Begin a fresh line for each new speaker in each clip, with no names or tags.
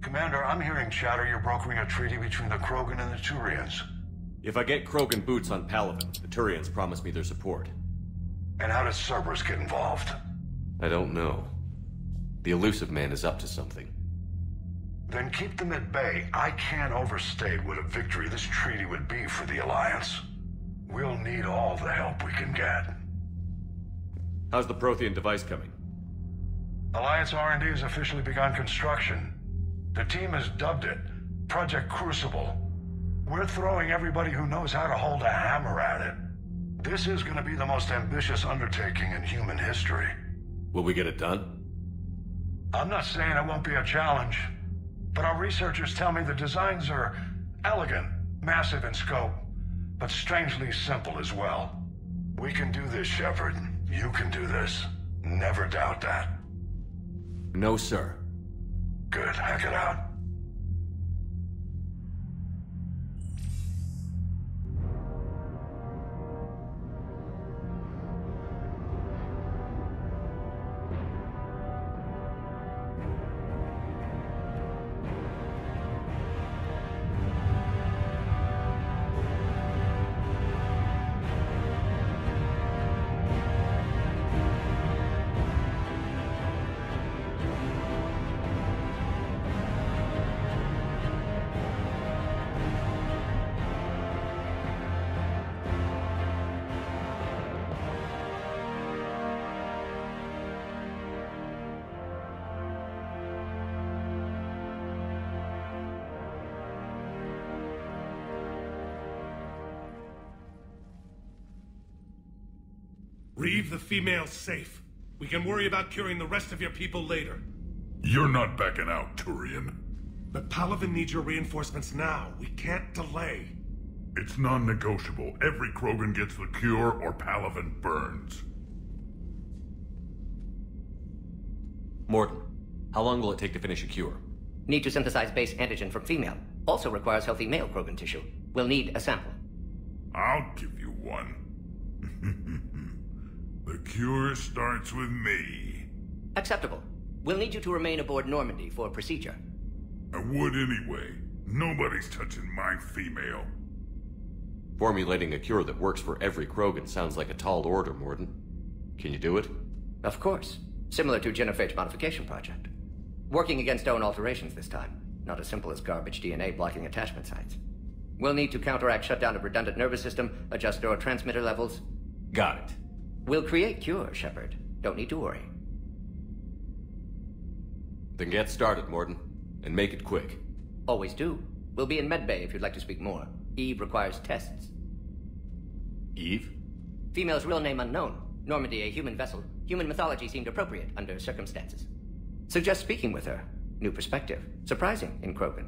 Commander, I'm hearing chatter you're brokering a treaty between the Krogan and the Turians.
If I get Krogan boots on Palaven, the Turians promise me their support.
And how does Cerberus get involved?
I don't know. The elusive man is up to something.
Then keep them at bay. I can't overstate what a victory this treaty would be for the Alliance. We'll need all the help we can get.
How's the Prothean device coming?
Alliance R&D has officially begun construction. The team has dubbed it Project Crucible. We're throwing everybody who knows how to hold a hammer at it. This is going to be the most ambitious undertaking in human history.
Will we get it done?
I'm not saying it won't be a challenge, but our researchers tell me the designs are elegant, massive in scope, but strangely simple as well. We can do this, Shepard. You can do this. Never doubt that.
No, sir.
Good. Hack it out.
Leave the female safe. We can worry about curing the rest of your people later.
You're not backing out, Turian.
But Palaven needs your reinforcements now. We can't delay.
It's non-negotiable. Every Krogan gets the cure or Palaven burns.
Morton, how long will it take to finish a cure?
Need to synthesize base antigen from female. Also requires healthy male Krogan tissue. We'll need a sample.
I'll give you one. The cure starts with me.
Acceptable. We'll need you to remain aboard Normandy for procedure.
I would anyway. Nobody's touching my female.
Formulating a cure that works for every Krogan sounds like a tall order, Morton. Can you do it?
Of course. Similar to Genophage modification project. Working against own alterations this time. Not as simple as garbage DNA blocking attachment sites. We'll need to counteract shutdown of redundant nervous system, adjust neurotransmitter levels.
Got it.
We'll create cure, Shepard. Don't need to worry.
Then get started, Morton. And make it quick.
Always do. We'll be in medbay if you'd like to speak more. Eve requires tests.
Eve?
Female's real name unknown. Normandy a human vessel. Human mythology seemed appropriate under circumstances. Suggest speaking with her. New perspective. Surprising in Krogan.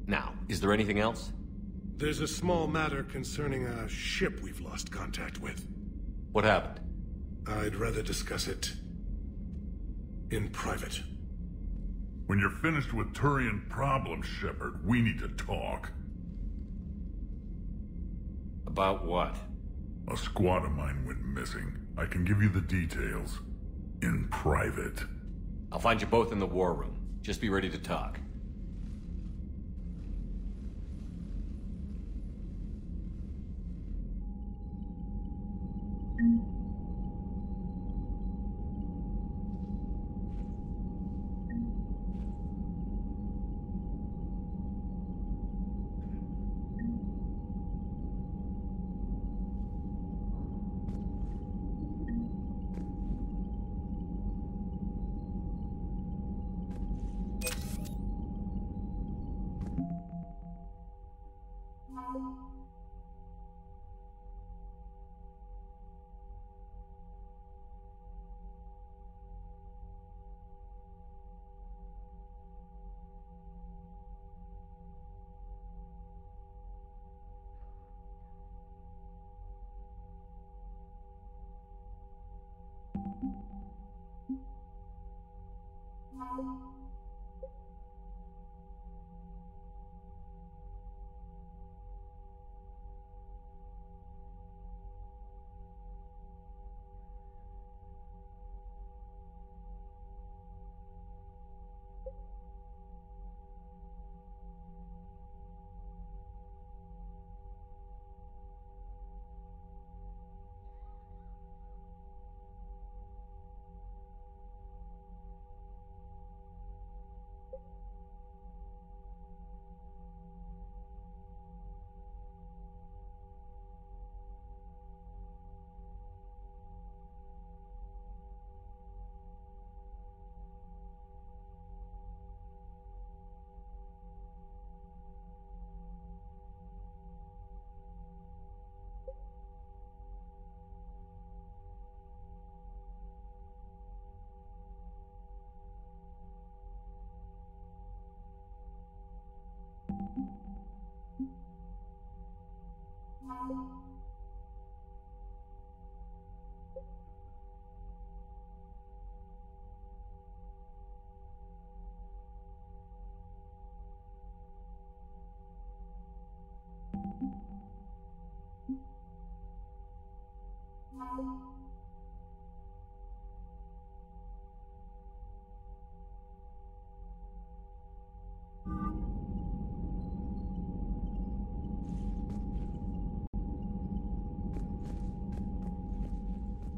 Now, is there anything else?
There's a small matter concerning a ship we've lost contact with.
What happened?
I'd rather discuss it in private.
When you're finished with Turian problems, Shepard, we need to talk.
About what?
A squad of mine went missing. I can give you the details. In private.
I'll find you both in the war room. Just be ready to talk.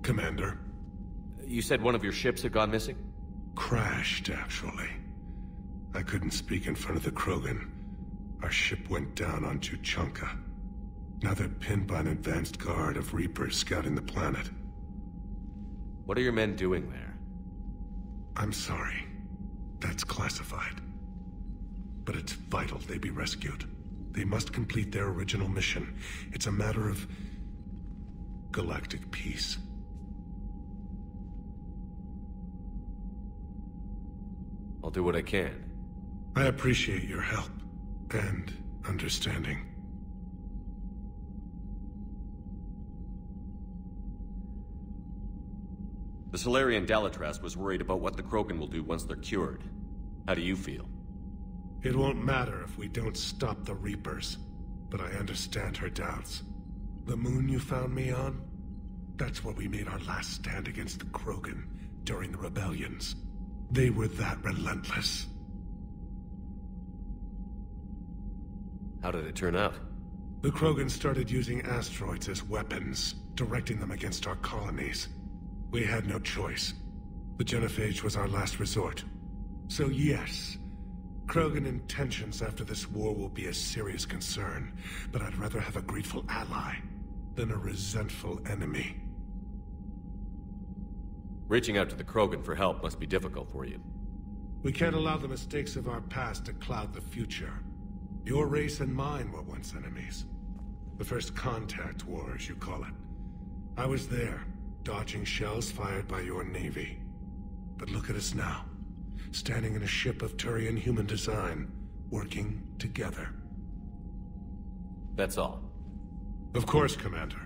Commander.
You said one of your ships had gone missing?
Crashed, actually. I couldn't speak in front of the Krogan. Our ship went down on Tuchanka. Now they're pinned by an advanced guard of Reapers scouting the planet.
What are your men doing there?
I'm sorry. That's classified. But it's vital they be rescued. They must complete their original mission. It's a matter of galactic peace.
I'll do what I can.
I appreciate your help and understanding.
The Solarian Dalatras was worried about what the Krogan will do once they're cured. How do you feel?
It won't matter if we don't stop the Reapers, but I understand her doubts. The moon you found me on? That's where we made our last stand against the Krogan during the rebellions. They were that relentless.
How did it turn out?
The Krogan started using asteroids as weapons, directing them against our colonies. We had no choice. The genophage was our last resort. So yes, Krogan intentions after this war will be a serious concern, but I'd rather have a grateful ally than a resentful enemy.
Reaching out to the Krogan for help must be difficult for you.
We can't allow the mistakes of our past to cloud the future. Your race and mine were once enemies. The first contact war, as you call it. I was there, dodging shells fired by your navy. But look at us now, standing in a ship of Turian human design, working together.
That's all.
Of course, Commander.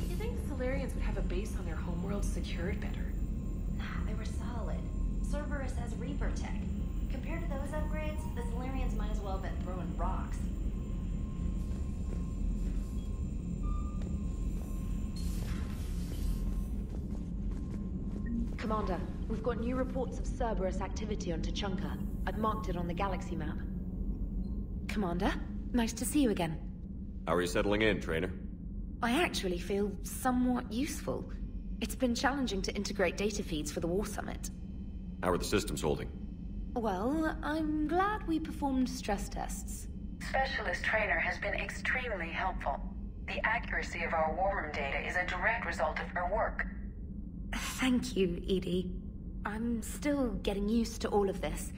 You think Solarians would have a base on their homeworld secured better?
Nah, they were solid. Cerberus has Reaper tech. Compared to those upgrades, the Solarians might as well have been throwing rocks.
Commander, we've got new reports of Cerberus activity on Tuchanka. I've marked it on the galaxy map. Commander, nice to see you again.
How are you settling in, Trainer?
I actually feel somewhat useful. It's been challenging to integrate data feeds for the War Summit.
How are the systems holding?
Well, I'm glad we performed stress tests.
Specialist Trainer has been extremely helpful. The accuracy of our war room data is a direct result of her work.
Thank you, Edie. I'm still getting used to all of this.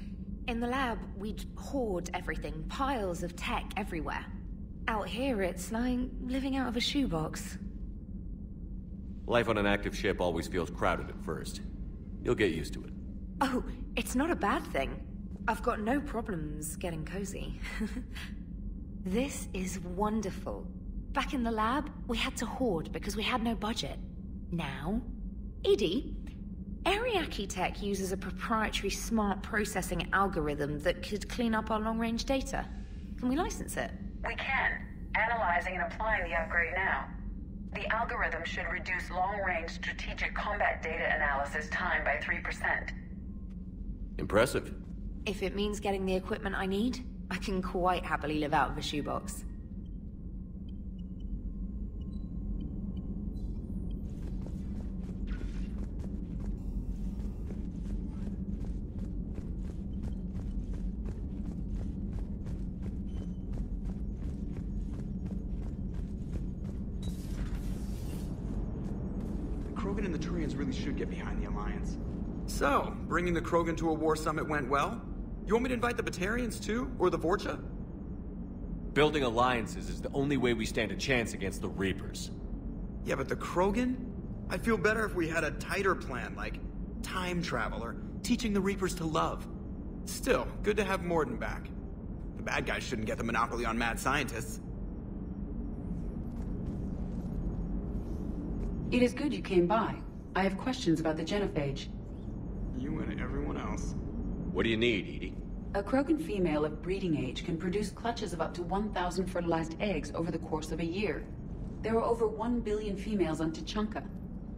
In the lab, we'd hoard everything, piles of tech everywhere. Out here, it's like living out of a shoebox.
Life on an active ship always feels crowded at first. You'll get used to it.
Oh, it's not a bad thing. I've got no problems getting cozy. This is wonderful. Back in the lab, we had to hoard because we had no budget. Now, Edie, Ariake Tech uses a proprietary smart processing algorithm that could clean up our long-range data. Can we license it?
We can. Analyzing and applying the upgrade now. The algorithm should reduce long-range strategic combat data analysis time by 3%.
Impressive.
If it means getting the equipment I need, I can quite happily live out of a shoebox.
Krogan and the Turians really should get behind the Alliance.
So, bringing the Krogan to a war summit went well? You want me to invite the Batarians too? Or the Vorcha?
Building alliances is the only way we stand a chance against the Reapers.
Yeah, but the Krogan? I'd feel better if we had a tighter plan, like time travel or teaching the Reapers to love. Still, good to have Morden back. The bad guys shouldn't get the monopoly on mad scientists.
It is good you came by. I have questions about the genophage.
You and everyone else.
What do you need, Edie?
A Krogan female of breeding age can produce clutches of up to 1,000 fertilized eggs over the course of a year. There are over 1 billion females on Tuchanka.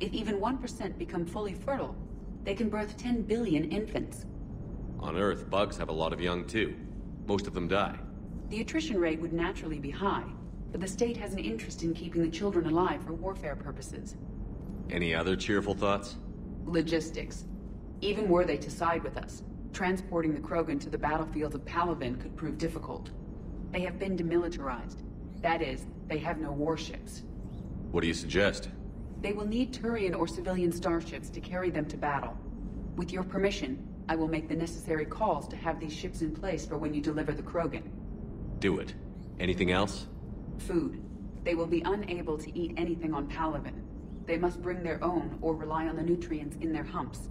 If even 1% become fully fertile, they can birth 10 billion infants.
On Earth, bugs have a lot of young too. Most of them die.
The attrition rate would naturally be high, but the state has an interest in keeping the children alive for warfare purposes.
Any other cheerful thoughts?
Logistics. Even were they to side with us, transporting the Krogan to the battlefields of Palaven could prove difficult. They have been demilitarized. That is, they have no warships.
What do you suggest?
They will need Turian or civilian starships to carry them to battle. With your permission, I will make the necessary calls to have these ships in place for when you deliver the Krogan.
Do it. Anything else?
Food. They will be unable to eat anything on Palaven. They must bring their own or rely on the nutrients in their humps.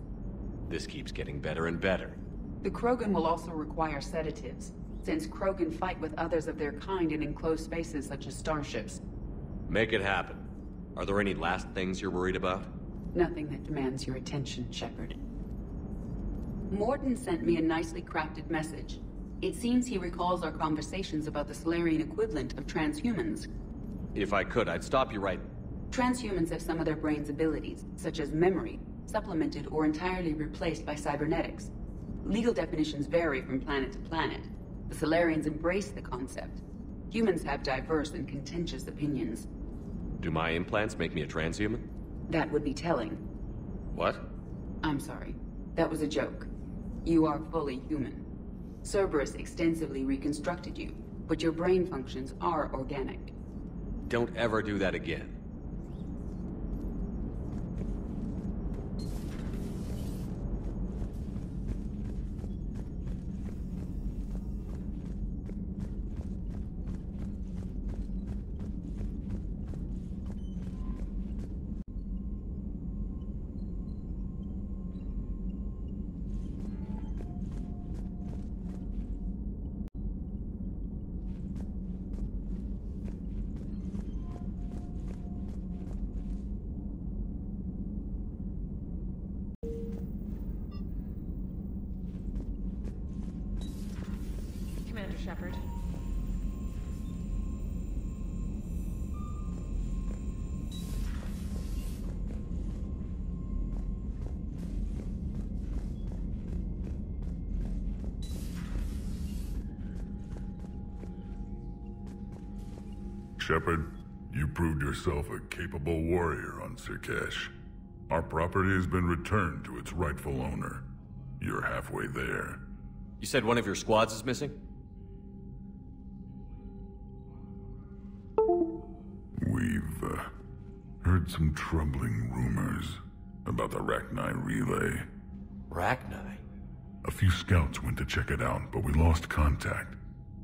This keeps getting better and better.
The Krogan will also require sedatives, since Krogan fight with others of their kind in enclosed spaces such as starships.
Make it happen. Are there any last things you're worried about?
Nothing that demands your attention, Shepard. Morden sent me a nicely crafted message. It seems he recalls our conversations about the Solarian equivalent of transhumans.
If I could, I'd stop you right...
Transhumans have some of their brain's abilities, such as memory, supplemented or entirely replaced by cybernetics. Legal definitions vary from planet to planet. The Solarians embrace the concept. Humans have diverse and contentious opinions.
Do my implants make me a transhuman?
That would be telling.
What?
I'm sorry. That was a joke. You are fully human. Cerberus extensively reconstructed you, but your brain functions are organic.
Don't ever do that again.
Commander Shepard.
Shepard, you proved yourself a capable warrior on Sirkesh. Our property has been returned to its rightful owner. You're halfway there.
You said one of your squads is missing?
We've heard some troubling rumors about the Rachni relay.
Rachni?
A few scouts went to check it out, but we lost contact.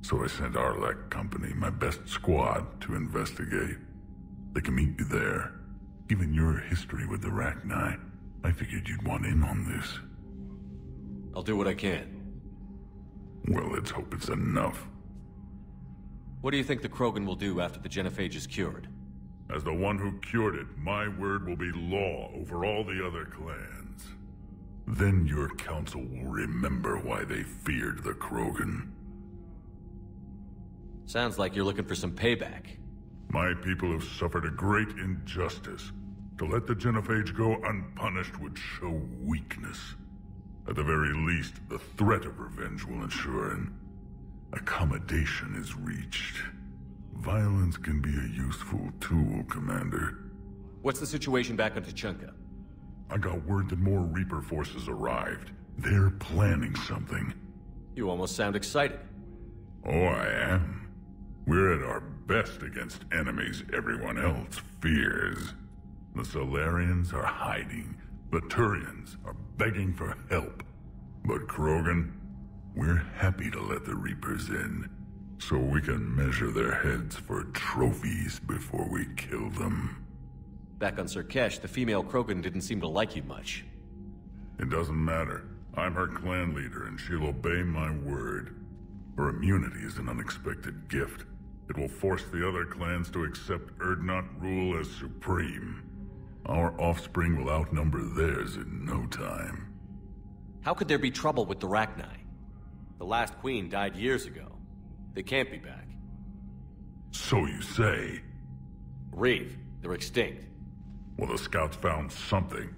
So I sent Arlek Company, my best squad, to investigate. They can meet you there. Given your history with the Rachni, I figured you'd want in on this.
I'll do what I can.
Well, let's hope it's enough.
What do you think the Krogan will do after the genophage is cured?
As the one who cured it, my word will be law over all the other clans. Then your council will remember why they feared the Krogan.
Sounds like you're looking for some payback.
My people have suffered a great injustice. To let the genophage go unpunished would show weakness. At the very least, the threat of revenge will ensure an accommodation is reached. Violence can be a useful tool, Commander.
What's the situation back on Tuchanka?
I got word that more Reaper forces arrived. They're planning something.
You almost sound excited.
Oh, I am. We're at our best against enemies everyone else fears. The Solarians are hiding. The Turians are begging for help. But Krogan, we're happy to let the Reapers in, so we can measure their heads for trophies before we kill them.
Back on Surkesh, the female Krogan didn't seem to like you much.
It doesn't matter. I'm her clan leader, and she'll obey my word. Her immunity is an unexpected gift. It will force the other clans to accept Urdnot rule as supreme. Our offspring will outnumber theirs in no time.
How could there be trouble with the Rachni? The last queen died years ago. They can't be back.
So you say.
Reeve, they're extinct.
Well, the scouts found something.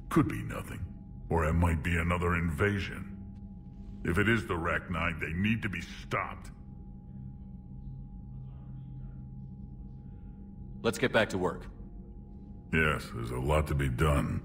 Could be nothing. Or it might be another invasion. If it is the Rachni, they need to be stopped.
Let's get back to work.
Yes, there's a lot to be done.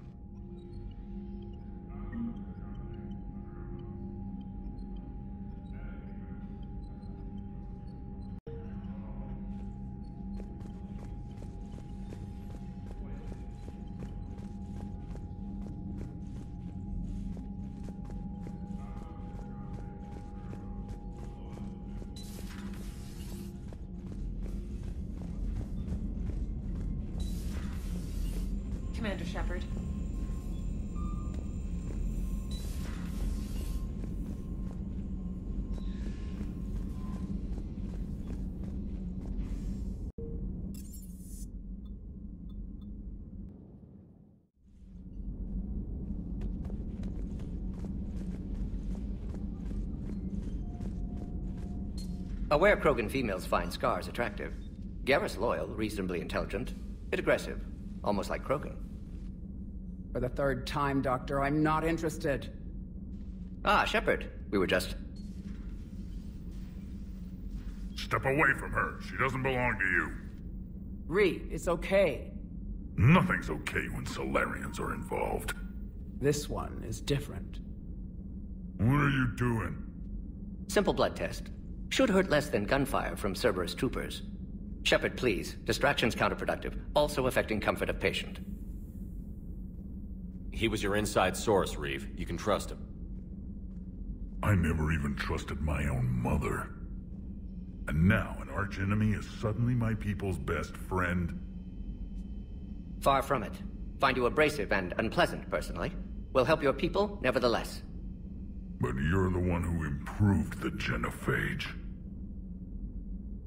Commander Shepard.
Aware Krogan females find scars attractive. Garrus loyal, reasonably intelligent, bit aggressive, almost like Krogan.
For the third time, Doctor, I'm not interested.
Ah, Shepard. We were just...
Step away from her. She doesn't belong to you.
Reed, it's okay.
Nothing's okay when Solarians are involved.
This one is different.
What are you doing?
Simple blood test. Should hurt less than gunfire from Cerberus troopers. Shepard, please. Distraction's counterproductive, also affecting comfort of patient.
He was your inside source, Reeve. You can trust him.
I never even trusted my own mother. And now an archenemy is suddenly my people's best friend?
Far from it. Find you abrasive and unpleasant, personally. Will help your people, nevertheless.
But you're the one who improved the genophage.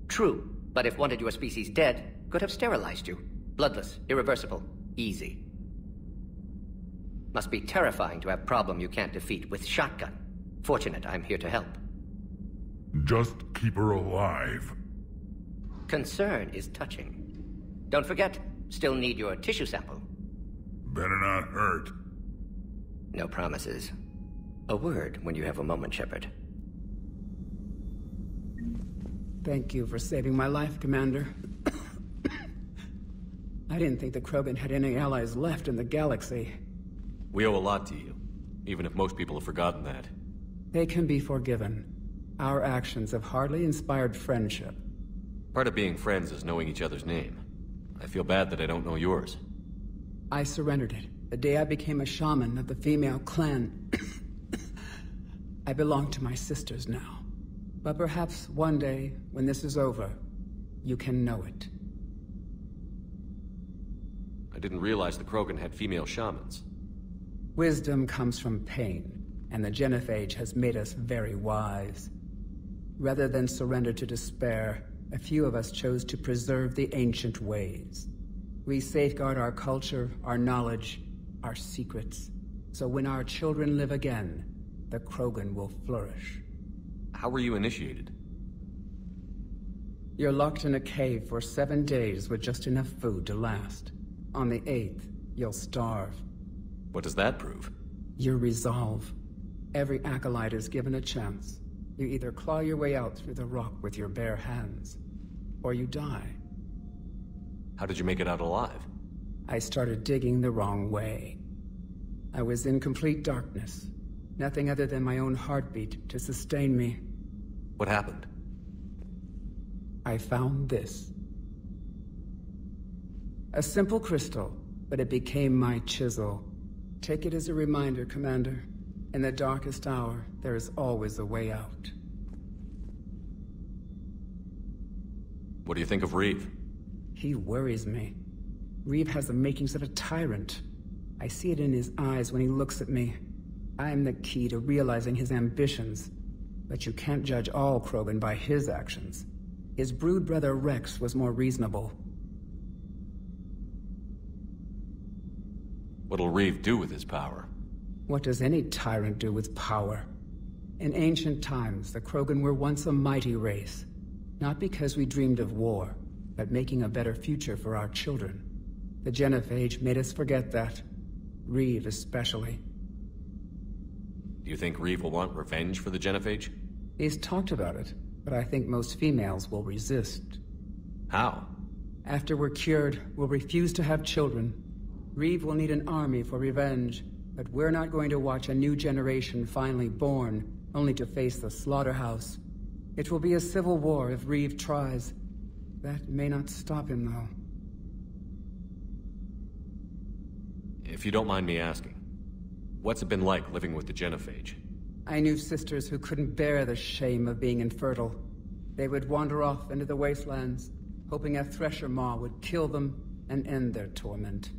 True, but if wanted your species dead, could have sterilized you. Bloodless, irreversible, easy. Must be terrifying to have problem you can't defeat with shotgun. Fortunate I'm here to help.
Just keep her alive.
Concern is touching. Don't forget, still need your tissue sample.
Better not hurt.
No promises. A word when you have a moment, Shepard.
Thank you for saving my life, Commander. I didn't think the Krogan had any allies left in the galaxy.
We owe a lot to you, even if most people have forgotten that.
They can be forgiven. Our actions have hardly inspired friendship.
Part of being friends is knowing each other's name. I feel bad that I don't know yours.
I surrendered it the day I became a shaman of the female clan. I belong to my sisters now. But perhaps one day, when this is over, you can know it.
I didn't realize the Krogan had female shamans.
Wisdom comes from pain, and the genophage has made us very wise. Rather than surrender to despair, a few of us chose to preserve the ancient ways. We safeguard our culture, our knowledge, our secrets. So when our children live again, the Krogan will flourish.
How were you initiated?
You're locked in a cave for 7 days with just enough food to last. On the 8th, you'll starve.
What does that prove?
Your resolve. Every acolyte is given a chance. You either claw your way out through the rock with your bare hands, or you die.
How did you make it out alive?
I started digging the wrong way. I was in complete darkness. Nothing other than my own heartbeat to sustain me.
What happened?
I found this. A simple crystal, but it became my chisel. Take it as a reminder, Commander. In the darkest hour, there is always a way out.
What do you think of Reeve?
He worries me. Reeve has the makings of a tyrant. I see it in his eyes when he looks at me. I'm the key to realizing his ambitions. But you can't judge all Krogan by his actions. His brood brother Rex was more reasonable.
What'll Reeve do with his power?
What does any tyrant do with power? In ancient times, the Krogan were once a mighty race. Not because we dreamed of war, but making a better future for our children. The Genophage made us forget that. Reeve especially.
Do you think Reeve will want revenge for the Genophage?
He's talked about it, but I think most females will resist.
How?
After we're cured, we'll refuse to have children. Reeve will need an army for revenge, but we're not going to watch a new generation finally born, only to face the slaughterhouse. It will be a civil war if Reeve tries. That may not stop him, though.
If you don't mind me asking, what's it been like living with the Genophage?
I knew sisters who couldn't bear the shame of being infertile. They would wander off into the wastelands, hoping a thresher maw would kill them and end their torment.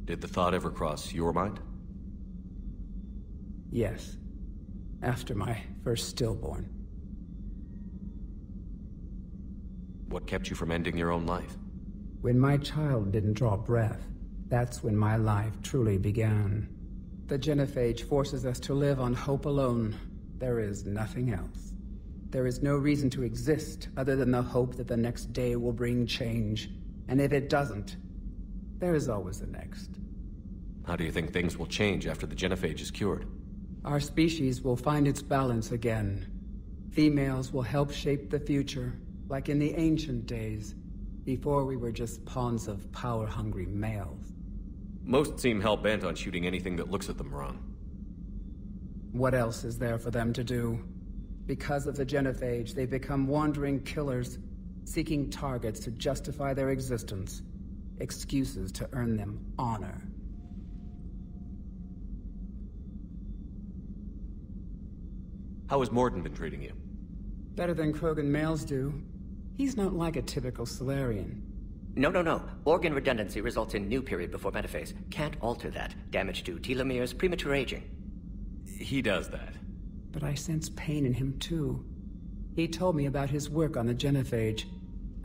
Did the thought ever cross your mind?
Yes. After my first stillborn.
What kept you from ending your own life?
When my child didn't draw breath, that's when my life truly began. The Genophage forces us to live on hope alone. There is nothing else. There is no reason to exist other than the hope that the next day will bring change. And if it doesn't, there is always the next.
How do you think things will change after the Genophage is cured?
Our species will find its balance again. Females will help shape the future, like in the ancient days, before we were just pawns of power-hungry males.
Most seem hell-bent on shooting anything that looks at them wrong.
What else is there for them to do? Because of the Genophage, they've become wandering killers, seeking targets to justify their existence. Excuses to earn them honor.
How has Morden been treating you?
Better than Krogan males do. He's not like a typical Solarian.
No. Organ redundancy results in new period before metaphase. Can't alter that. Damage to telomeres, premature aging.
He does that.
But I sense pain in him too. He told me about his work on the Genophage.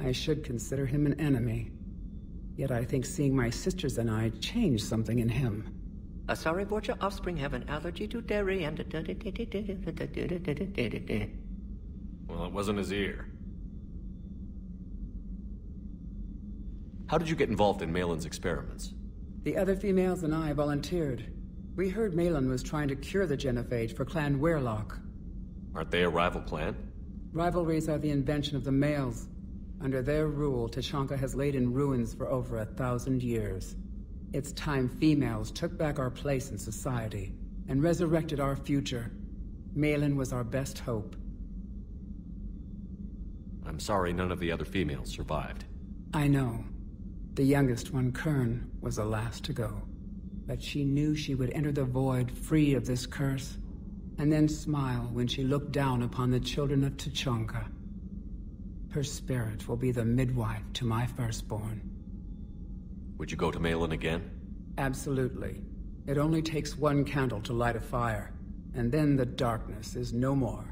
I should consider him an enemy. Yet I think seeing my sisters and I changed something in him.
Sorry, but your offspring have an allergy to dairy and...
Well, it wasn't his ear. How did you get involved in Malin's experiments?
The other females and I volunteered. We heard Malin was trying to cure the Genophage for Clan Weirlock.
Aren't they a rival clan?
Rivalries are the invention of the males. Under their rule, Tuchanka has laid in ruins for over 1,000 years. It's time females took back our place in society and resurrected our future. Malin was our best hope.
I'm sorry none of the other females survived.
I know. The youngest one, Kern, was the last to go. But she knew she would enter the void free of this curse, and then smile when she looked down upon the children of Tuchanka. Her spirit will be the midwife to my firstborn.
Would you go to Malin again?
Absolutely. It only takes one candle to light a fire, and then the darkness is no more.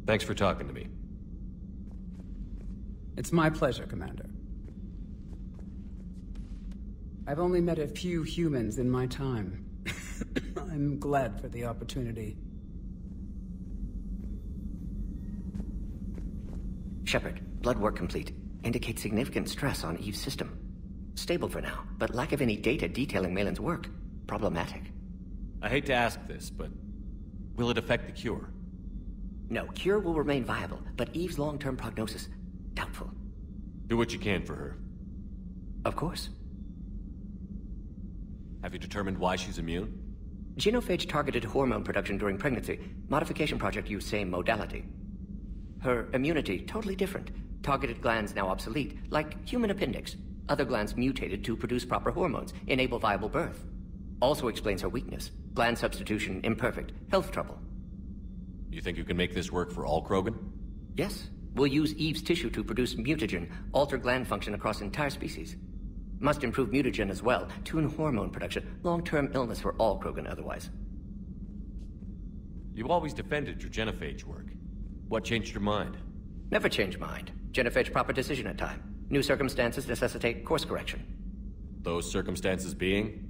Thanks for talking to me.
It's my pleasure, Commander. I've only met a few humans in my time. I'm glad for the opportunity.
Shepard, blood work complete. Indicates significant stress on Eve's system. Stable for now, but lack of any data detailing Malin's work. Problematic.
I hate to ask this, but will it affect the cure?
No, cure will remain viable, but Eve's long-term prognosis, doubtful.
Do what you can for her.
Of course.
Have you determined why she's immune?
Genophage targeted hormone production during pregnancy. Modification project used same modality. Her immunity, totally different. Targeted glands now obsolete, like human appendix. Other glands mutated to produce proper hormones, enable viable birth. Also explains her weakness. Gland substitution imperfect. Health trouble.
You think you can make this work for all Krogan?
Yes. We'll use Eve's tissue to produce mutagen, alter gland function across entire species. Must improve mutagen as well, tune hormone production, long-term illness for all Krogan otherwise.
You always defended your genophage work. What changed your mind?
Never change mind. Genophage proper decision at time. New circumstances necessitate course correction.
Those circumstances being?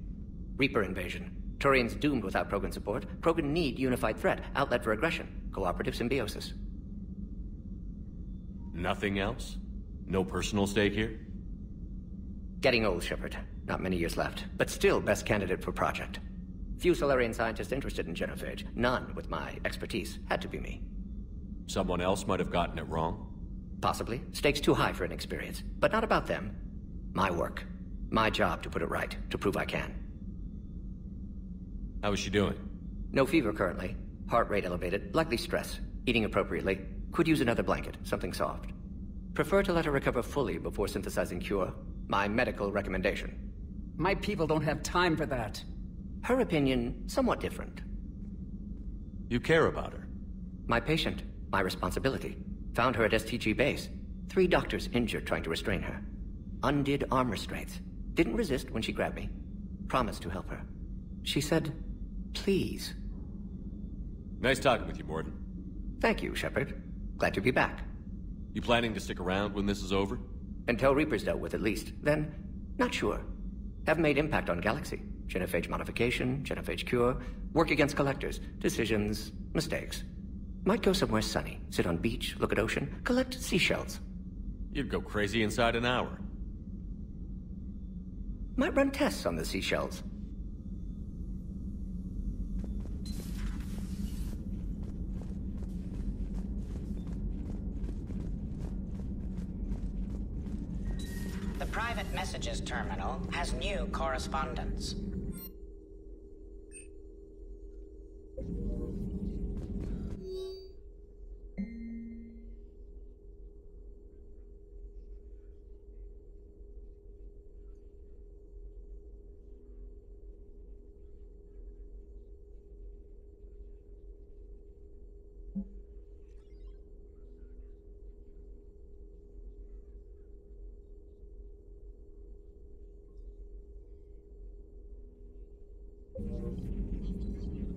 Reaper invasion. Turians doomed without Krogan support. Krogan need unified threat, outlet for aggression, cooperative symbiosis.
Nothing else? No personal stake here?
Getting old, Shepard. Not many years left, but still best candidate for project. Few Solarian scientists interested in genophage. None with my expertise. Had to be me.
Someone else might have gotten it wrong?
Possibly. Stakes too high for inexperience. But not about them. My work. My job to put it right, to prove I can.
How is she doing?
No fever currently. Heart rate elevated, likely stress. Eating appropriately. Could use another blanket, something soft. Prefer to let her recover fully before synthesizing cure. My medical recommendation.
My people don't have time for that.
Her opinion, somewhat different.
You care about her?
My patient. My responsibility. Found her at STG base. 3 doctors injured trying to restrain her. Undid arm restraints. Didn't resist when she grabbed me. Promised to help her. She said, please.
Nice talking with you, Morden.
Thank you, Shepard. Glad to be back.
You planning to stick around when this is over?
Until Reaper's dealt with, at least. Then, not sure. Haven't made impact on Galaxy. Genophage modification, genophage cure, work against collectors, decisions, mistakes. Might go somewhere sunny, sit on beach, look at ocean, collect seashells.
You'd go crazy inside an hour.
Might run tests on the seashells.
The private messages terminal has new correspondence.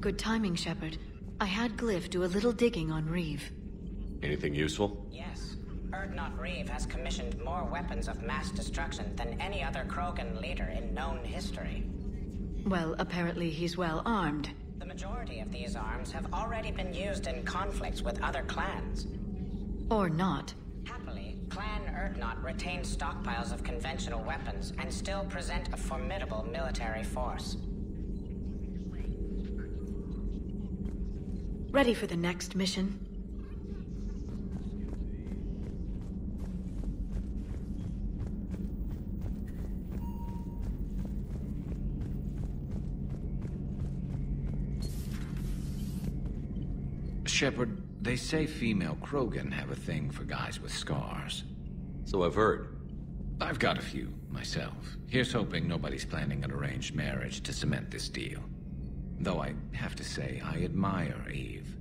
Good timing, Shepard. I had Glyph do a little digging on Reeve.
Anything useful?
Yes. Urdnot Reeve has commissioned more weapons of mass destruction than any other Krogan leader in known history.
Well, apparently he's well armed.
The majority of these arms have already been used in conflicts with other clans.
Or not.
Happily, Clan Urdnot retains stockpiles of conventional weapons and still present a formidable military force.
Ready for the next mission?
Shepard, they say female Krogan have a thing for guys with scars.
So I've heard.
I've got a few, myself. Here's hoping nobody's planning an arranged marriage to cement this deal. Though I have to say, I admire Eve.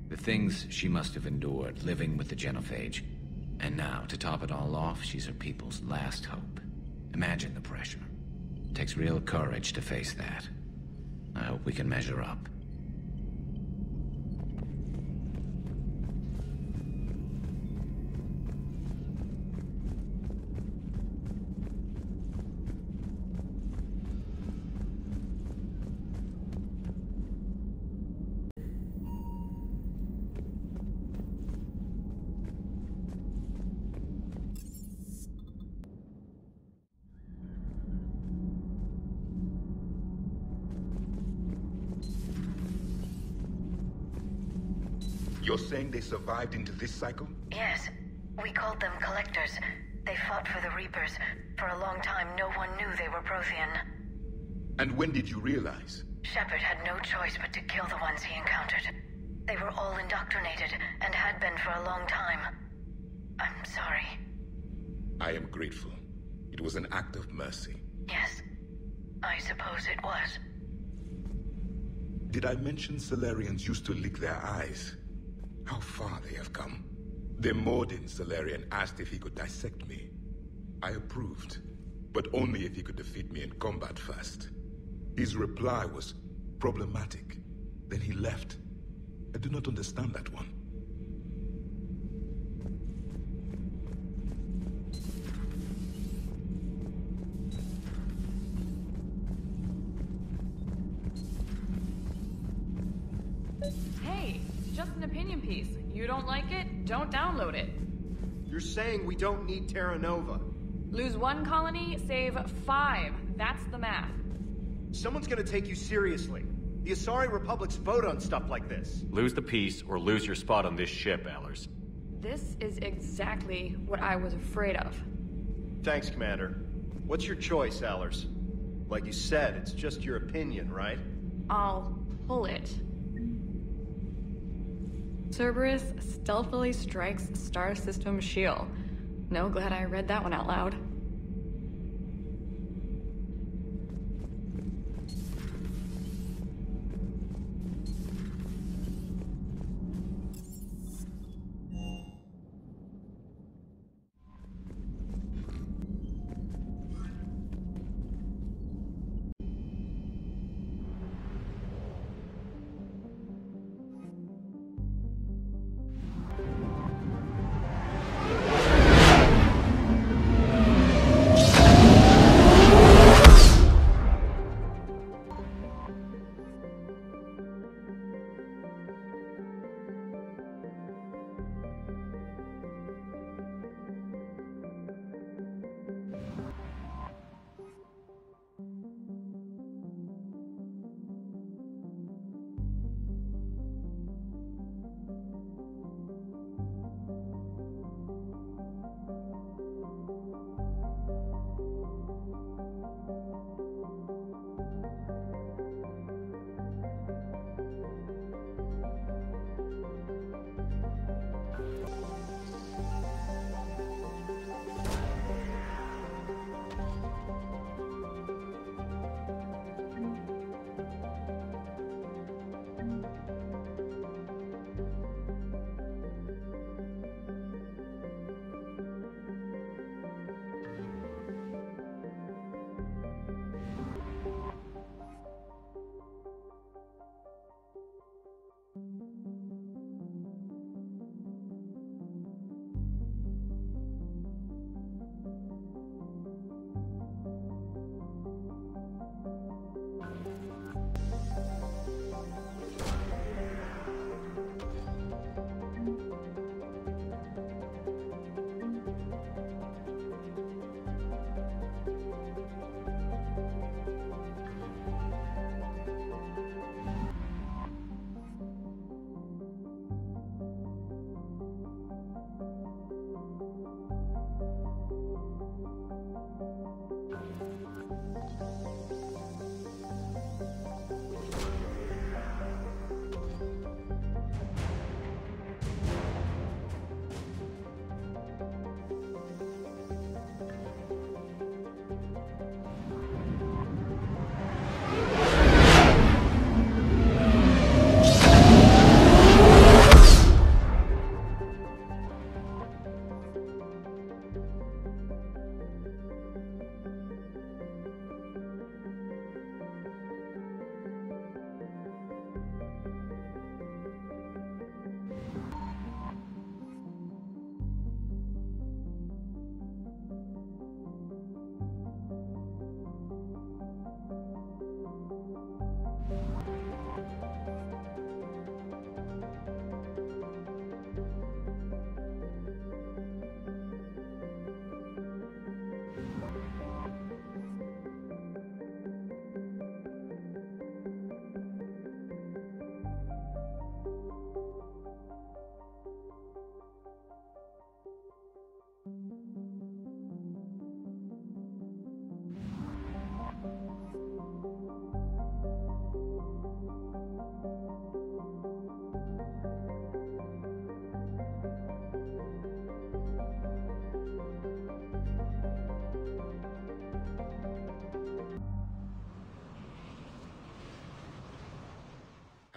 The things she must have endured living with the genophage. And now, to top it all off, she's her people's last hope. Imagine the pressure. It takes real courage to face that. I hope we can measure up.
You're saying they survived into this cycle?
Yes. We called them collectors. They fought for the Reapers. For a long time, no one knew they were Prothean.
And when did you realize?
Shepard had no choice but to kill the ones he encountered. They were all indoctrinated, and had been for a long time. I'm sorry.
I am grateful. It was an act of mercy.
Yes. I suppose it was.
Did I mention Solarians used to lick their eyes? How far they have come. The Morden Salarian asked if he could dissect me. I approved, but only if he could defeat me in combat first. His reply was problematic. Then he left. I do not understand that one.
Hey, it's just an opinion piece. You don't like it? Don't download it.
You're saying we don't need Terra Nova.
Lose 1 colony, save 5. That's the math.
Someone's gonna take you seriously. The Asari Republic's vote on stuff like this.
Lose the peace or lose your spot on this ship, Allers.
This is exactly what I was afraid of.
Thanks, Commander. What's your choice, Allers? Like you said, it's just your opinion, right?
I'll pull it. Cerberus stealthily strikes Star System shield. No, glad I read that one out loud.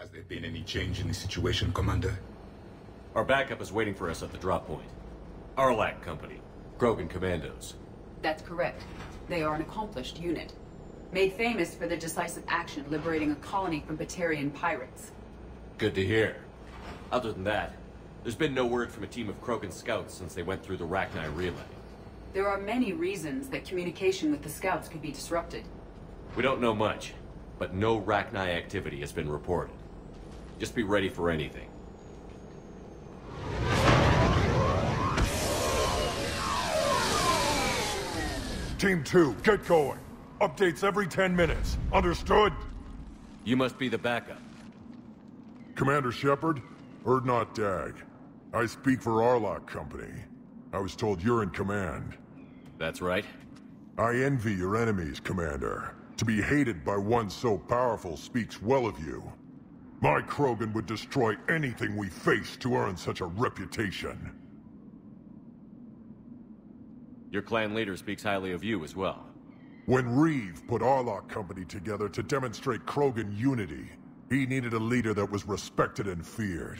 Has there been any change in the situation, Commander?
Our backup is waiting for us at the drop point. Arlac Company. Krogan Commandos.
That's correct. They are an accomplished unit. Made famous for their decisive action liberating a colony from Batarian pirates.
Good to hear. Other than that, there's been no word from a team of Krogan scouts since they went through the Rachni relay.
There are many reasons that communication with the scouts could be disrupted.
We don't know much, but no Rachni activity has been reported. Just be ready for anything.
Team 2, get going. Updates every 10 minutes. Understood?
You must be the backup.
Commander Shepard, Erdnot Dag. I speak for Arlac Company. I was told you're in command.
That's right.
I envy your enemies, Commander. To be hated by one so powerful speaks well of you. My Krogan would destroy anything we face to earn such a reputation.
Your clan leader speaks highly of you as well.
When Reeve put Arlac Company together to demonstrate Krogan unity, he needed a leader that was respected and feared.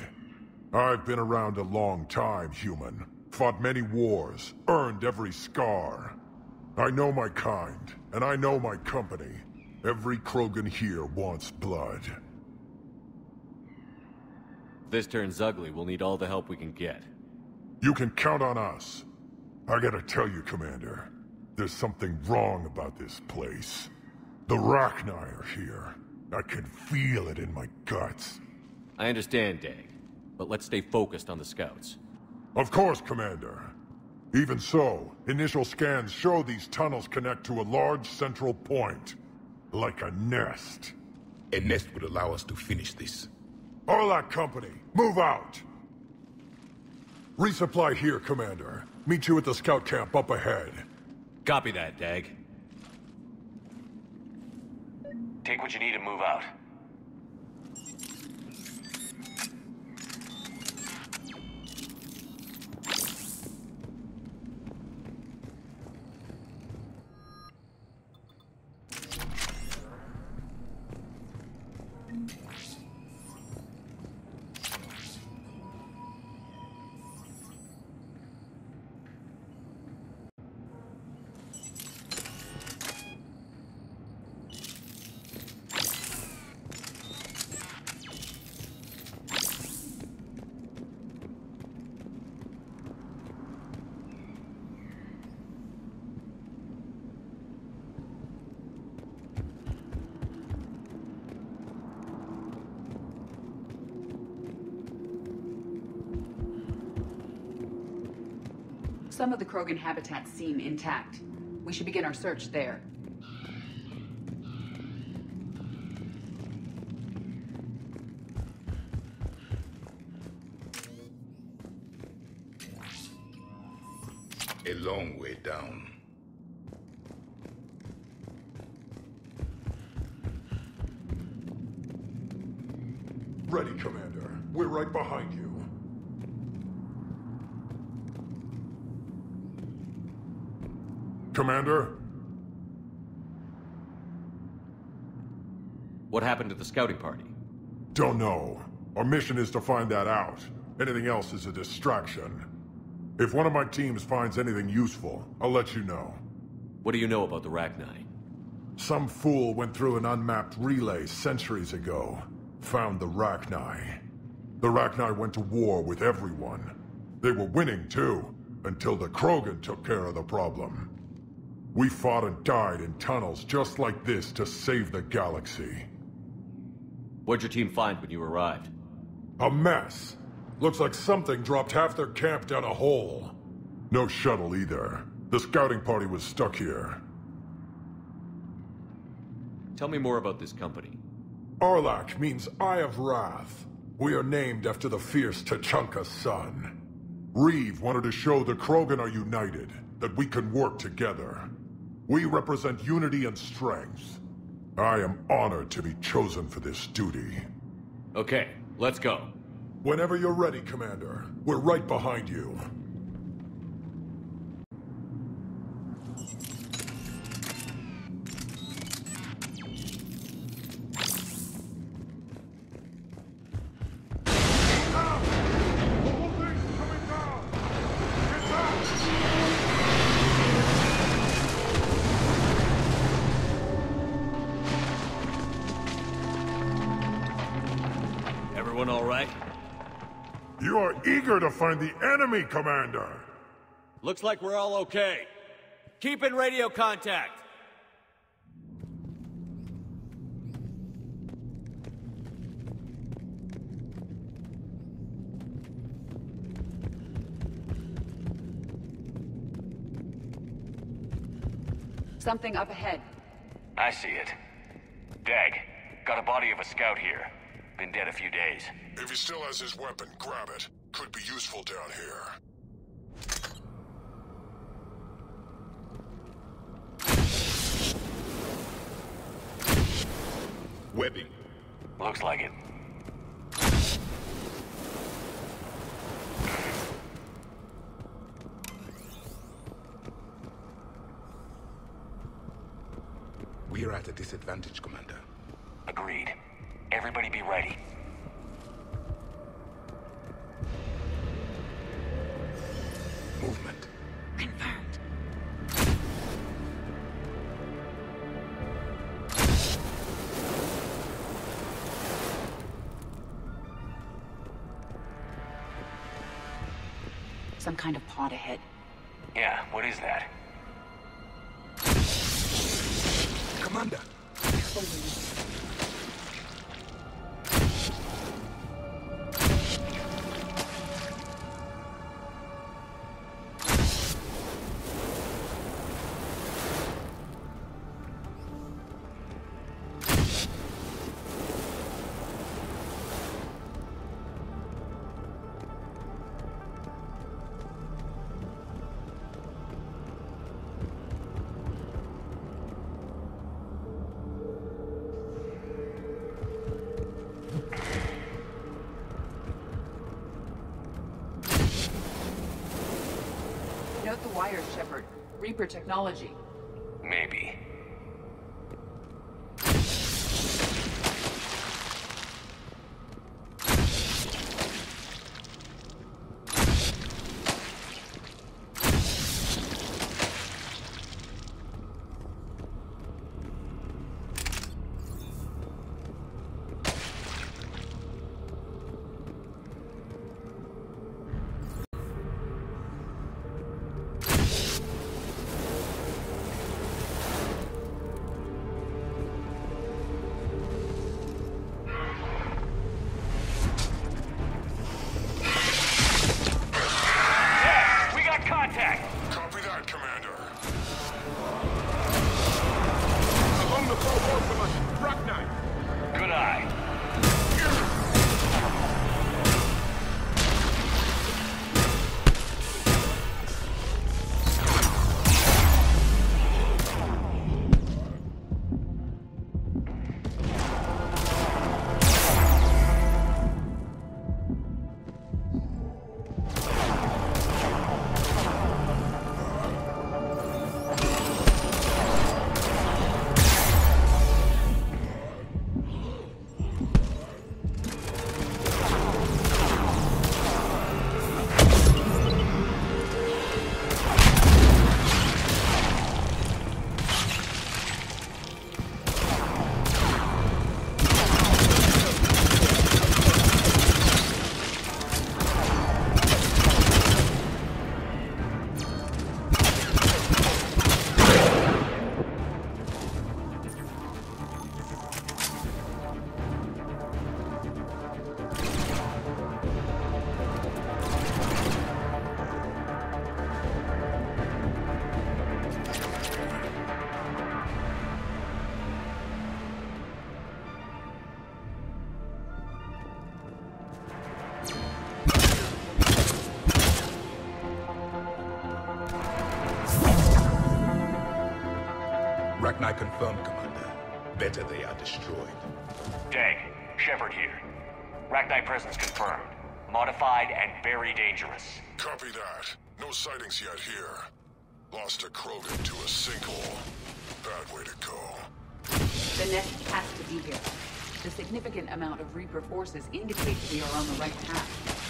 I've been around a long time, human. Fought many wars, earned every scar. I know my kind, and I know my company. Every Krogan here wants blood.
If this turns ugly, we'll need all the help we can get.
You can count on us. I gotta tell you, Commander, there's something wrong about this place. The Rachni are here. I can feel it in my guts.
I understand, Dag, but let's stay focused on the scouts.
Of course, Commander. Even so, initial scans show these tunnels connect to a large central point. Like a nest.
A nest would allow us to finish this.
Arlac Company, move out! Resupply here, Commander. Meet you at the scout camp up ahead.
Copy that, Dag.
Take what you need and move out.
Some of the Krogan habitats seem intact. We should begin our search there.
A long way down.
Ready, Commander. We're right behind you. Commander?
What happened to the scouting party?
Don't know. Our mission is to find that out. Anything else is a distraction. If one of my teams finds anything useful, I'll let you know.
What do you know about the Rachni?
Some fool went through an unmapped relay centuries ago. Found the Rachni. The Rachni went to war with everyone. They were winning too, until the Krogan took care of the problem. We fought and died in tunnels just like this to save the galaxy.
What'd your team find when you arrived?
A mess. Looks like something dropped half their camp down a hole. No shuttle either. The scouting party was stuck here.
Tell me more about this company.
Arlac means Eye of Wrath. We are named after the fierce Tachanka's son. Reeve wanted to show the Krogan are united, that we can work together. We represent unity and strength. I am honored to be chosen for this duty.
Okay, let's go.
Whenever you're ready, Commander. We're right behind you.
Everyone all right?
You are eager to find the enemy, Commander!
Looks like we're all okay. Keep in radio contact!
Something up ahead.
I see it. Dag, got a body of a scout here. Been dead a few days.
If he still has his weapon, grab it. Could be useful down here.
Webbing.
Looks like it.
We are at a disadvantage, Commander.
Agreed. Everybody be ready.
Movement.
Confirmed. Some kind of pod ahead.
Yeah, what is that?
Commander!
Note the wires, Shepard. Reaper technology.
Maybe.
Rachni confirmed, Commander. Better they are destroyed.
Dag, Shepard here. Rachni presence confirmed. Modified and very dangerous.
Copy that. No sightings yet here. Lost a Krogan to a sinkhole. Bad way to go.
The nest has to be here. The significant amount of Reaper forces indicates we are on the right path.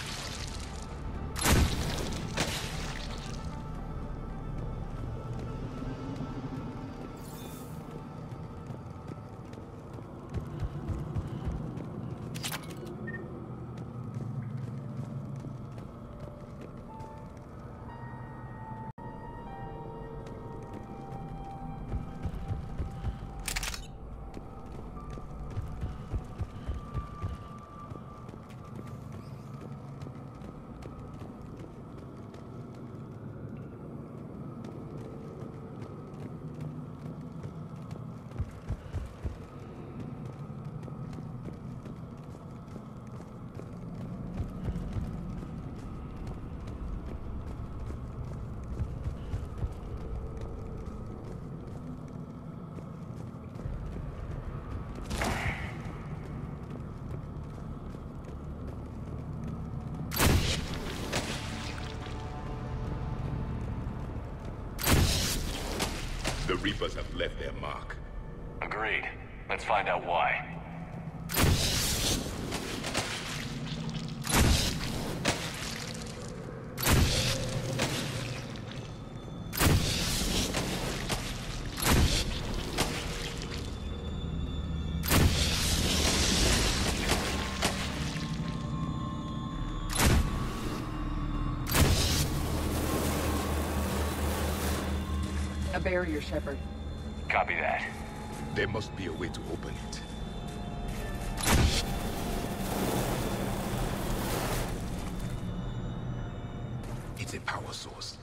Reapers have left their mark.
Agreed. Let's find out why.
A barrier, Shepard.
Copy that.
There must be a way to open it. It's a power source.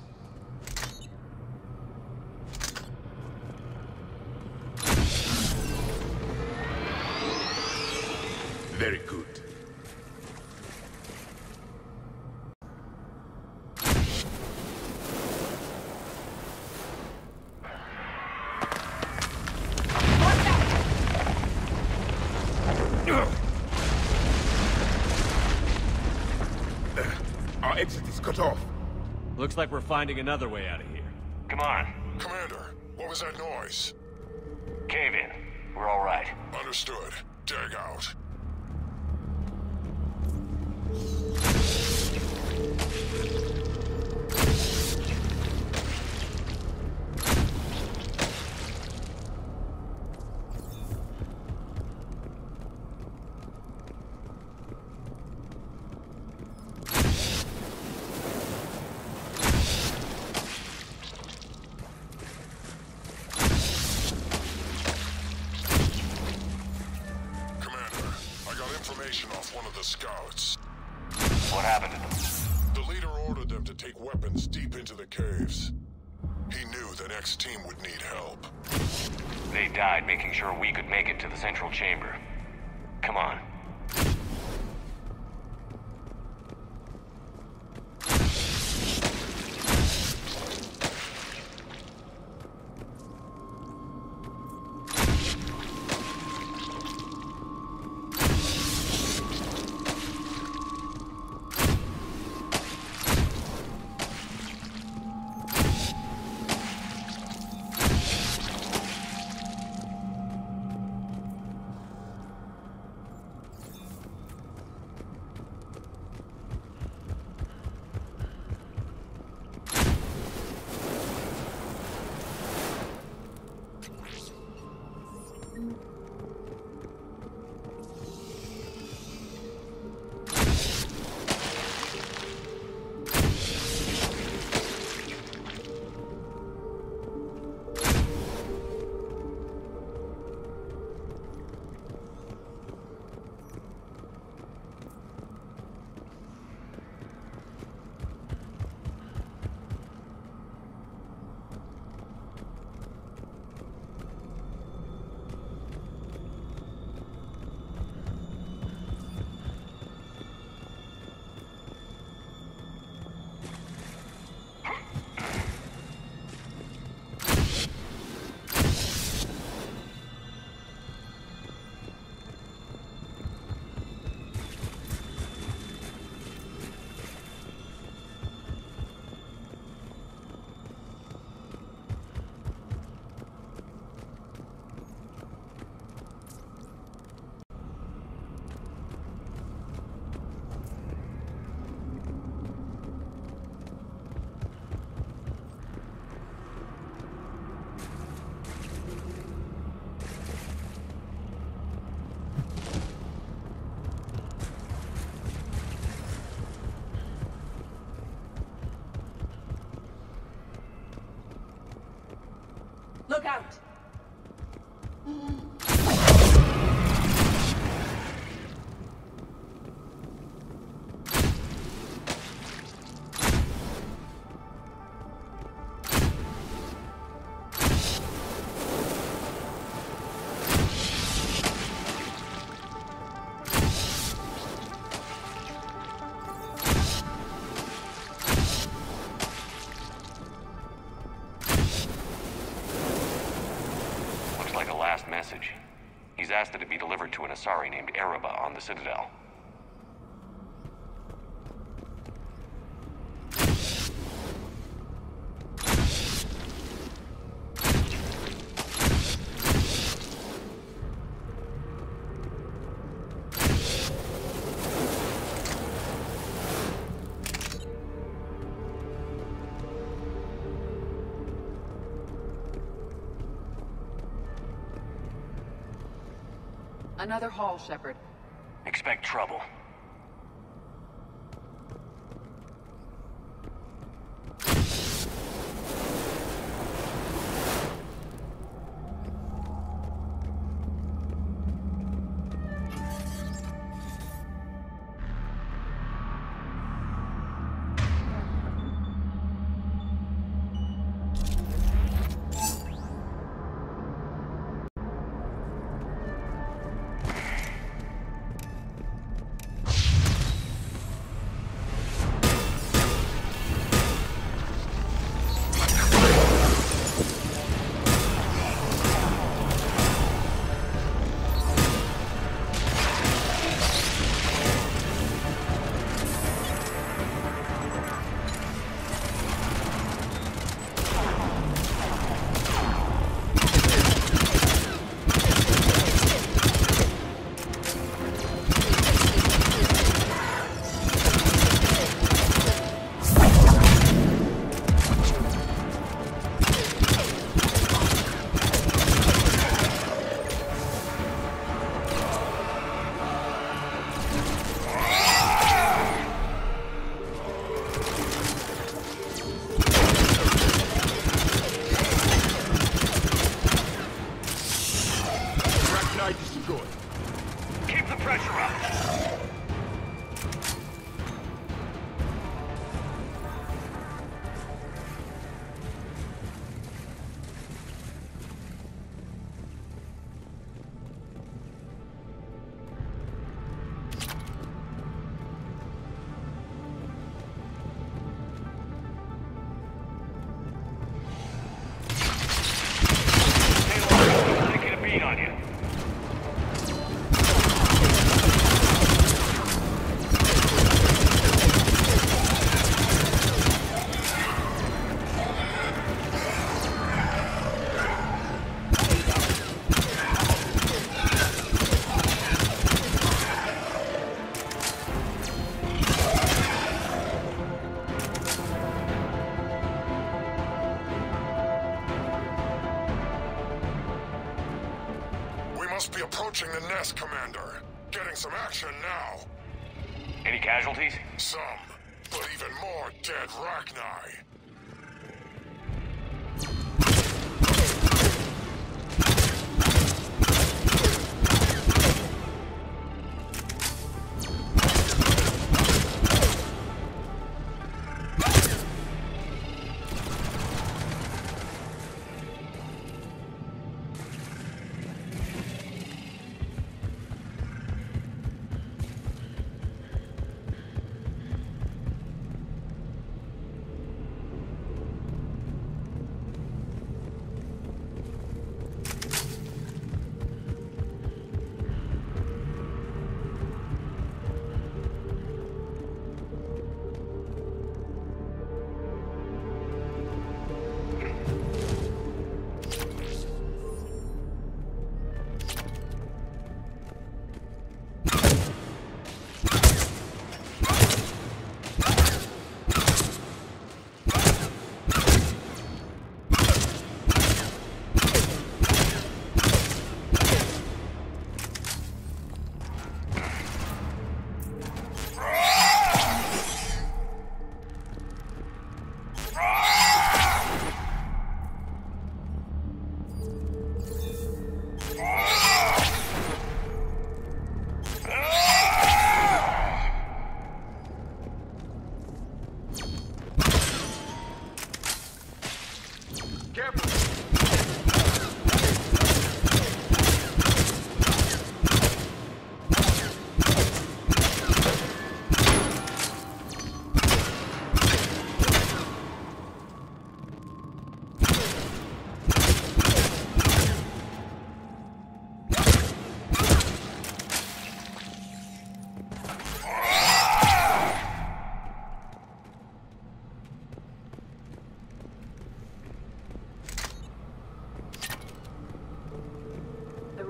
Very good. Our exit is cut off.
Looks like we're finding another way out of here.
Come on.
Commander, what was that noise?
Cave in. We're all right.
Understood. Dig out. Off one of the scouts.
What happened to them?
The leader ordered them to take weapons deep into the caves. He knew the next team would need help.
They died making sure we could make it to the central chamber. Come on.
Look out!
Message. He's asked that it be delivered to an Asari named Ereba on the Citadel.
Another hall, Shepard.
Expect trouble.
Be approaching the nest, Commander. Getting some action now.
Any casualties?
Some, but even more dead Rachni.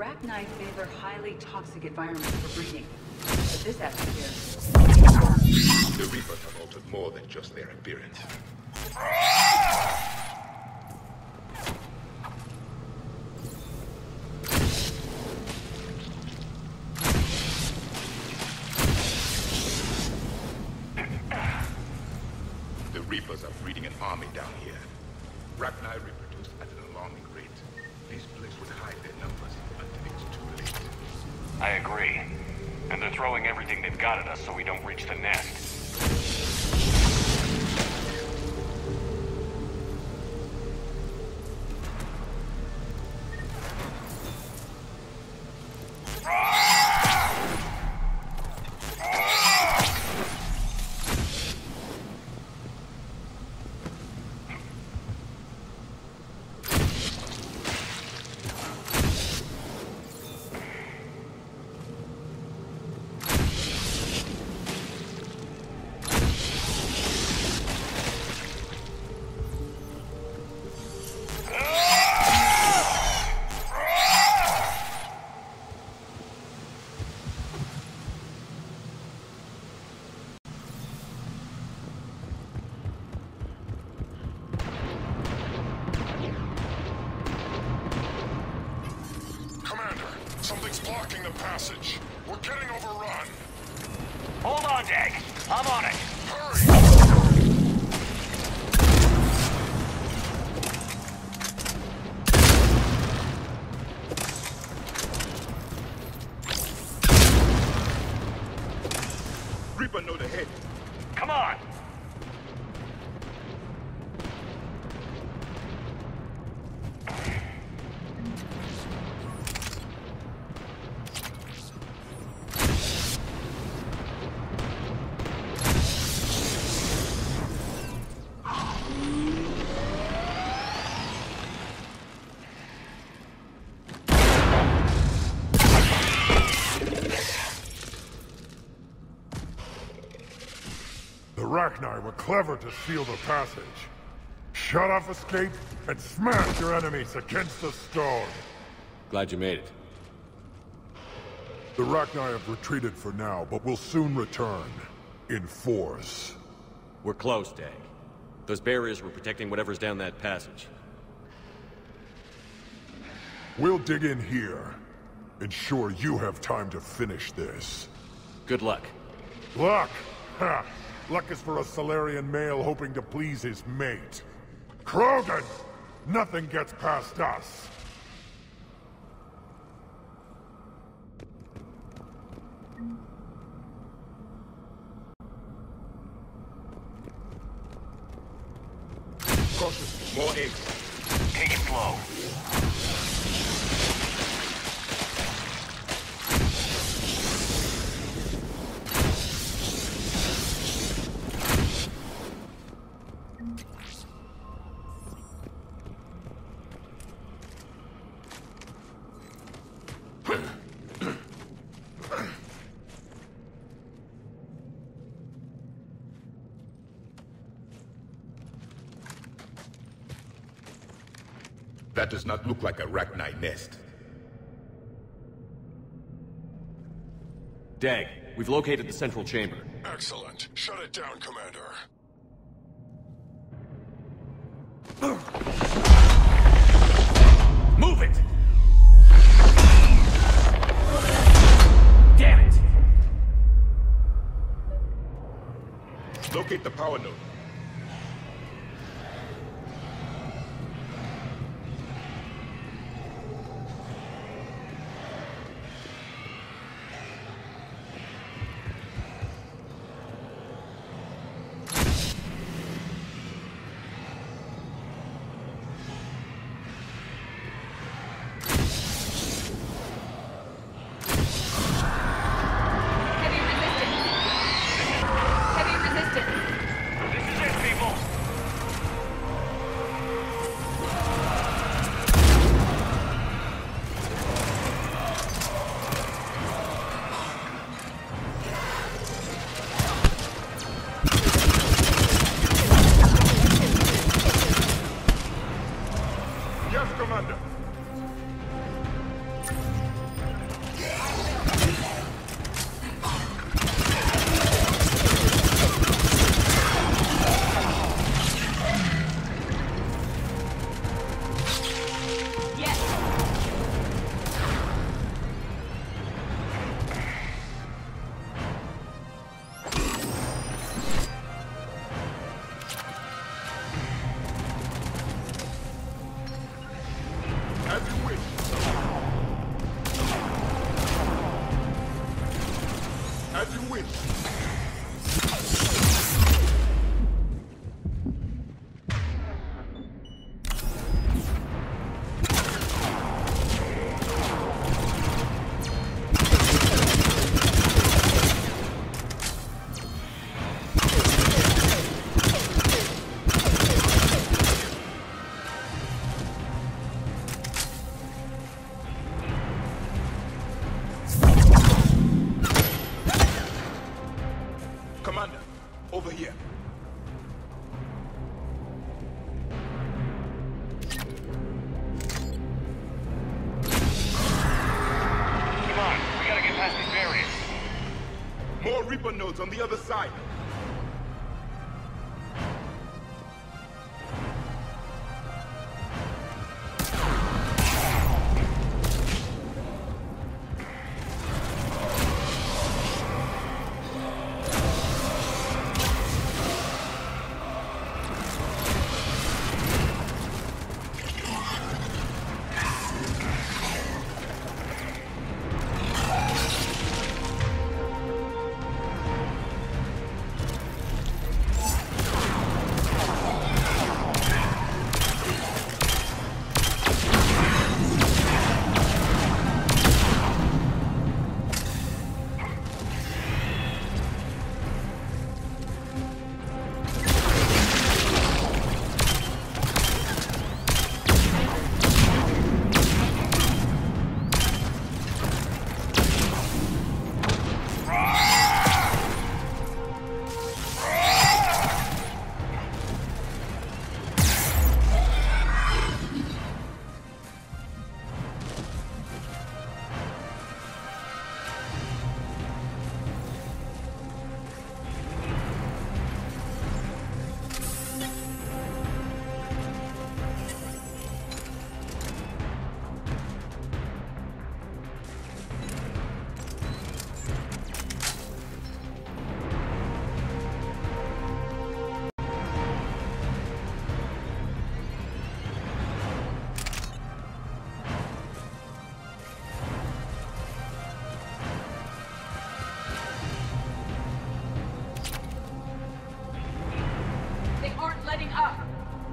Arachnite favor highly toxic environments for breeding. But this atmosphere...
The Reapers have altered more than just their appearance. Rachni reproduce at an alarming rate. These plagues would hide their numbers until it's too late.
I agree. And they're throwing everything they've got at us so we don't reach the nest.
Something's blocking the passage. We're getting overrun.
Hold on, Dag. I'm on it.
Reaper know the head.
Come on.
Rachni were clever to seal the passage. Shut off escape and smash your enemies against the stone.
Glad you made it.
The Rachni have retreated for now, but will soon return. In force.
We're close, Dag. Those barriers were protecting whatever's down that passage.
We'll dig in here. Ensure you have time to finish this.
Good luck.
Luck? Ha! Luck is for a Salarian male hoping to please his mate. Krogan! Nothing gets past us!
Cautious, more eggs.
Take it slow.
That does not look like a Rachni nest.
Dag, we've located the central chamber.
Excellent. Shut it down, Commander.
Move it! Damn it!
Locate the power node. Reaper nodes on the other side.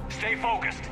Stay focused.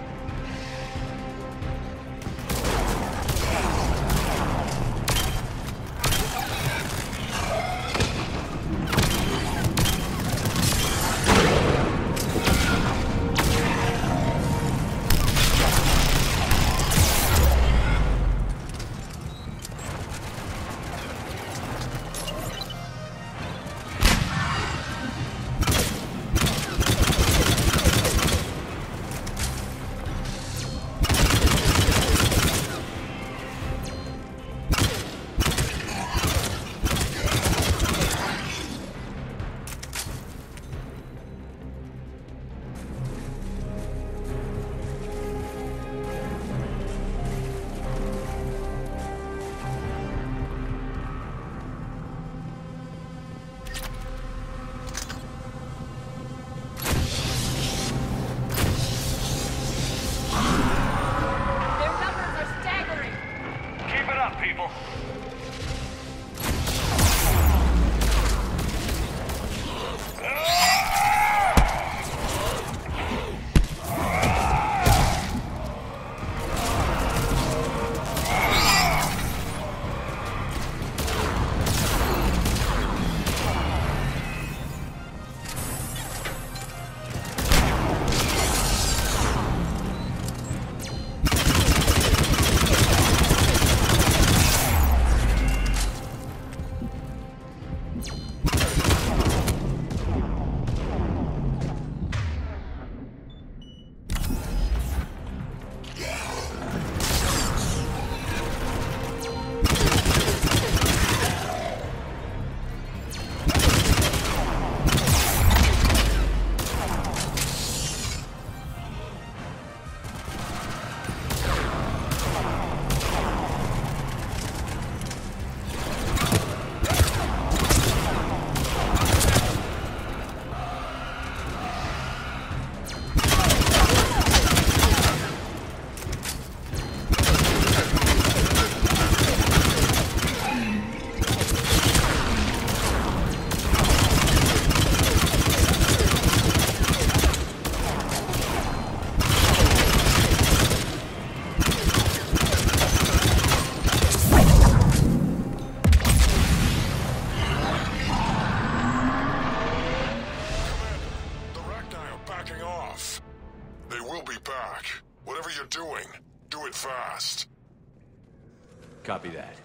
Copy that.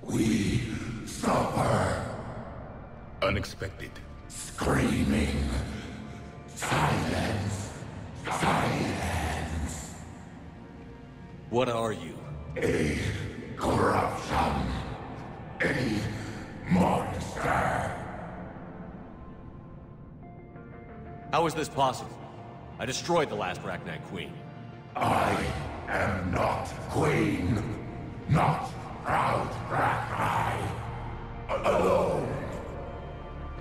We stop her.
Unexpected.
Screaming. Silence. Silence.
What are you?
A corruption. A monster.
How is this possible? I destroyed the last Rachni Queen.
I am not queen. Not proud Rachni. Alone.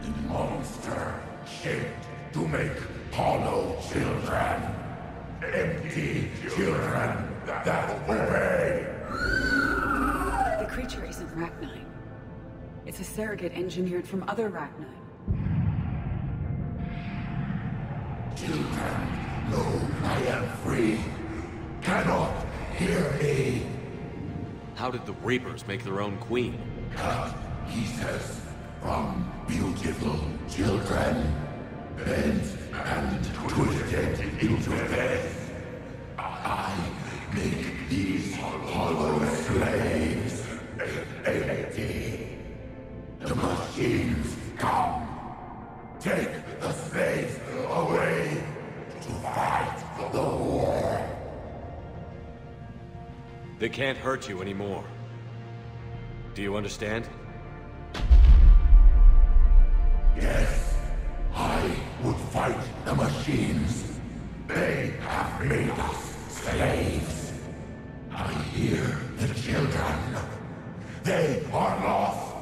A monster shaped to make hollow children. Empty children that obey.
The creature isn't Rachni. It's a surrogate engineered from other Rachni.
Children know I am free. Cannot hear me.
How did the Reapers make their own queen?
Cut pieces from beautiful children. Bent and twisted into this. I make these hollow slaves empty. The machines come. Take the slaves away to fight the war.
They can't hurt you anymore. Do you understand?
Yes, I would fight the machines. They have made us slaves. I hear the children. They are lost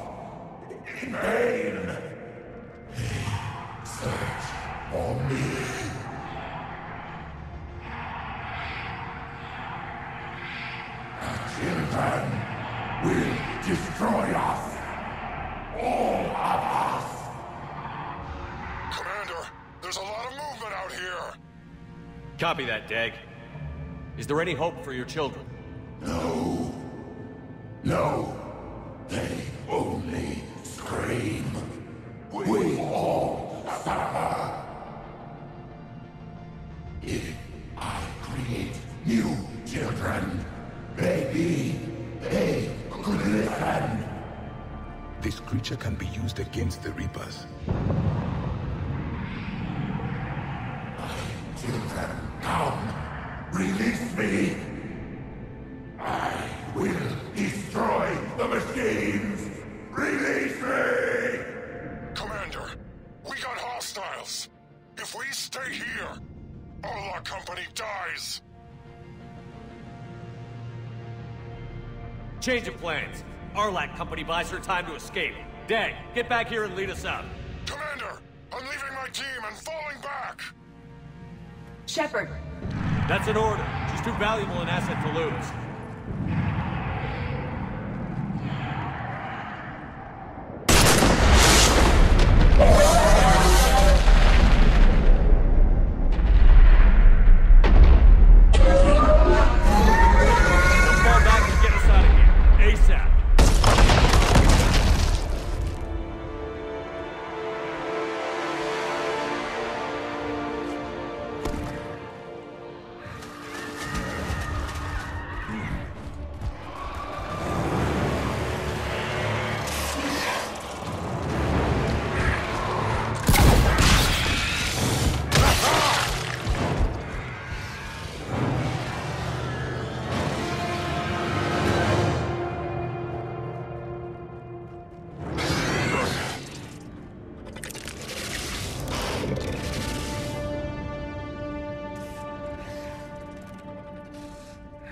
in vain. They search for me. The children will destroy us. All of us.
Commander, there's a lot of movement out here.
Copy that, Dag. Is there any hope for your children?
No. No. They only scream. We all suffer. If I create new children, maybe they could listen.
This creature can be used against the Reapers.
My children, come. Release me. I will destroy the machines. Release me.
Commander, we got hostiles. If we stay here, all our company dies.
Change of plans. Arlac Company buys her time to escape. Dag, get back here and lead us out.
Commander, I'm leaving my team and falling back.
Shepard.
That's an order. She's too valuable an asset to lose. Fall back and get us out of here. ASAP.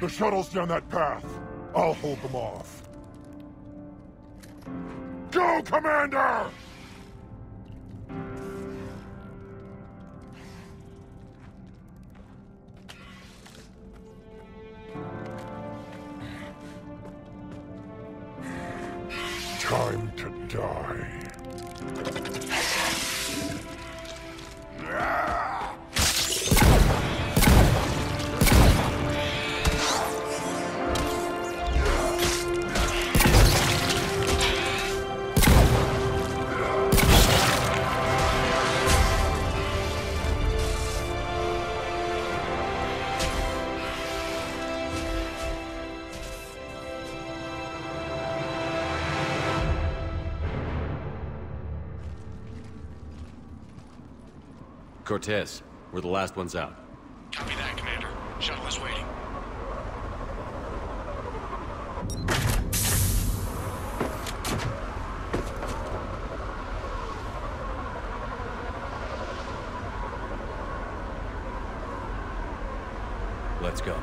The shuttle's down that path. I'll hold them off. Go, Commander! Time to die.
Cortez, we're the last ones out.
Copy that, Commander. Shuttle is waiting.
Let's go.